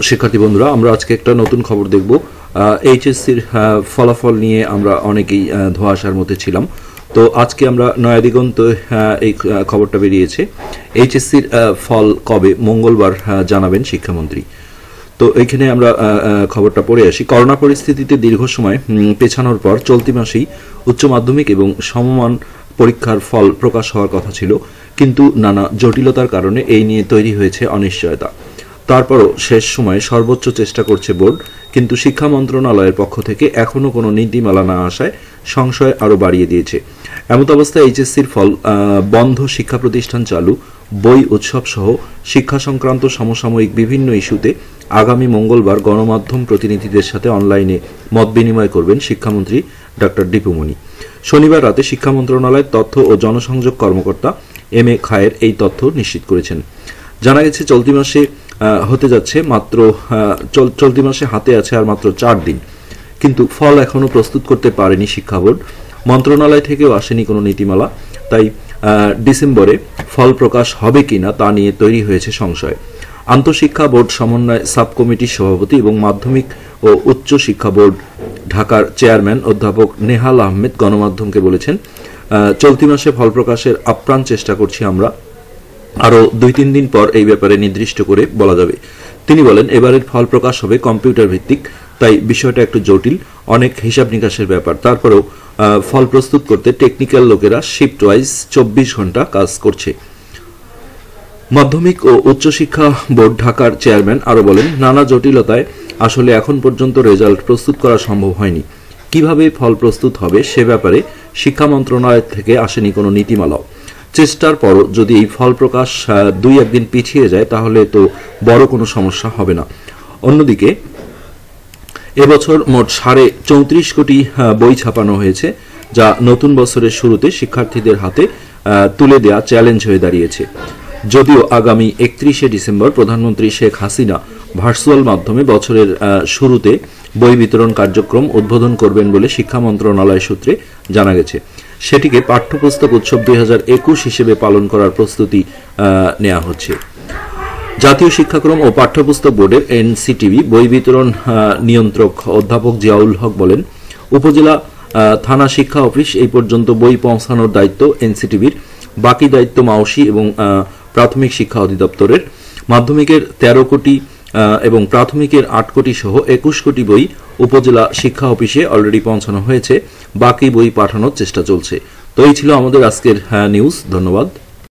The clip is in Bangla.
শিক্ষার্থী বন্ধুরা, আমরা আজকে একটা নতুন খবর দেখব। এইচএসসির ফলাফল নিয়ে আমরা অনেকেই ধোঁয়াশার মধ্যে ছিলাম। তো আজকে আমরা নয়া দিগন্ত এই খবরটা বেরিয়েছে। এইচএসসির ফল কবে? মঙ্গলবার জানাবেন শিক্ষামন্ত্রী। তো এইখানে আমরা খবরটা পড়ে আসি। করোনা পরিস্থিতিতে দীর্ঘ সময় পেছানোর পর চলতি মাসেই উচ্চ মাধ্যমিক এবং সমমান পরীক্ষার ফল প্রকাশ হওয়ার কথা ছিল, কিন্তু নানা জটিলতার কারণে এই নিয়ে তৈরি হয়েছে অনিশ্চয়তা। তারপরও শেষ সময়ে সর্বোচ্চ চেষ্টা করছে বোর্ড, কিন্তু শিক্ষা মন্ত্রণালয়ের পক্ষ থেকে এখনও কোনো নীতিমালা না আসায় সংশয় আরও বাড়িয়ে দিয়েছে। এমত অবস্থায় এইচএসসির ফল, বন্ধ শিক্ষা প্রতিষ্ঠান চালু, বই উৎসব সহ শিক্ষা সংক্রান্ত সমসাময়িক বিভিন্ন ইস্যুতে আগামী মঙ্গলবার গণমাধ্যম প্রতিনিধিদের সাথে অনলাইনে মত বিনিময় করবেন শিক্ষামন্ত্রী ডক্টর দীপু মনি। শনিবার রাতে শিক্ষা মন্ত্রণালয়ের তথ্য ও জনসংযোগ কর্মকর্তা এম এ খায়ের এই তথ্য নিশ্চিত করেছেন। জানা গেছে চলতি মাসে হতে যাচ্ছে চলতি মাসে হাতে আছে আর মাত্র 4 দিন, কিন্তু ফল এখনো প্রস্তুত করতে পারেনি শিক্ষা বোর্ড। মন্ত্রণালয় থেকেও আসেনি কোনো নীতিমালা, তাই ডিসেম্বরে ফল প্রকাশ হবে কিনা তা নিয়ে তৈরি হয়েছে সংশয়। আন্তঃশিক্ষা বোর্ড সমন্বয় সাব কমিটির সভাপতি এবং মাধ্যমিক ও উচ্চ শিক্ষা বোর্ড ঢাকার চেয়ারম্যান অধ্যাপক নেহাল আহমেদ গণমাধ্যমকে বলেছেন, চলতি মাসে ফল প্রকাশের আপ্রাণ চেষ্টা করছি আমরা, আরও 2-3 দিন পর এই ব্যাপারে নির্দিষ্ট করে বলা যাবে। তিনি বলেন, এবারের ফল প্রকাশ হবে কম্পিউটার ভিত্তিক, তাই বিষয়টা একটু জটিল, অনেক হিসাব নিকাশের ব্যাপার। তারপরেও ফল প্রস্তুত করতে টেকনিক্যাল লোকেরা শিফট ওয়াইজ 24 ঘন্টা কাজ করছে। মাধ্যমিক ও উচ্চশিক্ষা বোর্ড ঢাকার চেয়ারম্যান আরও বলেন, নানা জটিলতায় আসলে এখন পর্যন্ত রেজাল্ট প্রস্তুত করা সম্ভব হয়নি। কিভাবে ফল প্রস্তুত হবে সে ব্যাপারে শিক্ষা মন্ত্রণালয় থেকে আসেনি কোনো নীতিমালাও। চেষ্টার পরও যদি এই ফল প্রকাশ 2-1 দিন পিছিয়ে যায় তাহলে তো বড় কোনো সমস্যা হবে না। অন্যদিকে এবছর মোট 34.5 কোটি বই ছাপানো হয়েছে, যা নতুন বছরের শুরুতে শিক্ষার্থীদের হাতে তুলে দেয়া চ্যালেঞ্জ হয়ে দাঁড়িয়েছে। যদিও আগামী 31শে ডিসেম্বর প্রধানমন্ত্রী শেখ হাসিনা ভার্চুয়াল মাধ্যমে বছরের শুরুতে বই বিতরণ কার্যক্রম উদ্বোধন করবেন বলে শিক্ষা মন্ত্রণালয় সূত্রে জানা গেছে। সেটিকে পাঠ্যপুস্তক উৎসব 2021 হিসেবে পালন করার প্রস্তুতি নেওয়া হচ্ছে। জাতীয় শিক্ষাক্রম ও পাঠ্যপুস্তক বোর্ডের এনসিটিভি বই বিতরণ নিয়ন্ত্রক অধ্যাপক জিয়াউল হক বলেন, উপজেলা থানা শিক্ষা অফিস এই পর্যন্ত বই পৌঁছানোর দায়িত্ব এনসিটিভির, বাকি দায়িত্ব মাওসি এবং প্রাথমিক শিক্ষা অধিদপ্তরের। মাধ্যমিকের 13 কোটি এবং প্রাথমিকের 8 কোটি সহ 21 কোটি বই উপজেলা শিক্ষা অফিসে অলরেডি পৌঁছানো হয়েছে, বাকি বই পাঠানোর চেষ্টা চলছে। তো এই ছিল আমাদের আজকের নিউজ। ধন্যবাদ।